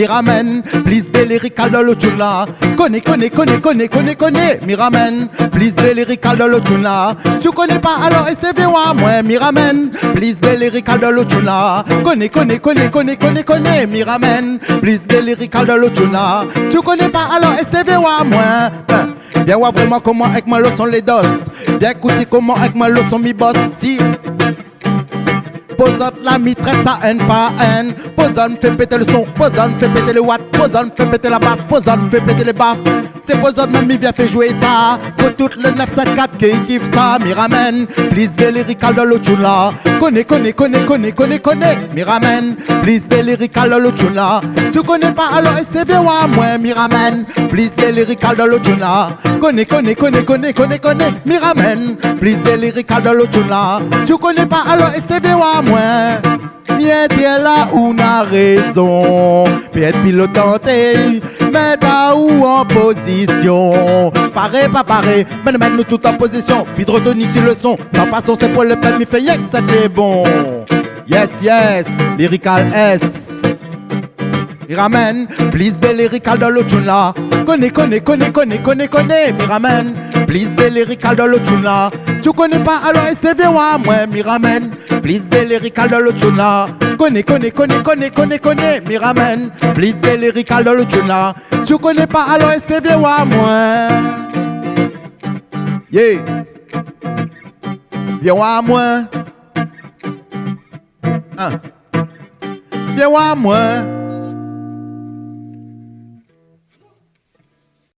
m'y ramène. Please des lyrical dans le tune là. Connais, m'y ramène. Please des lyrical dans le tune là. Si tu connais pas, alors STV wa moi, m'y ramène. Please des lyrical dans le tune là. Connais, m'y ramène. Please des lyrical dans le tune là. Si tu connais pas, alors STV wa moi. Viens voir vraiment comment avec ma leçon les doses. Viens écouter comment avec ma leçon mi boss. Si Posant la mitraille, ça haine pas haine. Posant fait péter le son, posant fait péter le watt, posant fait péter la basse, posant fait péter les baffes. C'est posant même il vient fait jouer ça. Pour toutes les 954 qui kiffent ça, m'y ramène. Please des lyrical dans le tune là. Connais, m'y ramène. Please des lyrical dans le tune là. Tu connais pas alors STV wa moi, m'y ramène. Please des lyrical dans le tune là. Connais, m'y ramène. Please des lyrical dans le tune là. Tu connais pas alors STV wa moi. Bien là où n'a raison, bien pilotanté, mais là où en position. Pareil, pas pareil, mais nous tout en position. Puis de retenir sur le son, sans façon c'est pour le peuple, mi fait que c'était bon. Yes, lyrical S. Il ramène, please des lyrical dans le tune là. Connais, m'y ramène. Please des lyrical dans le tune là. Tu connais pas alors STV wa moi, m'y ramène. Please des lyrical dans le tune là. Connais, m'y ramène. Please des lyrical dans le tune là. Tu connais pas alors STV wa moi. Yeah. Viens wa moi. Viens wa moi.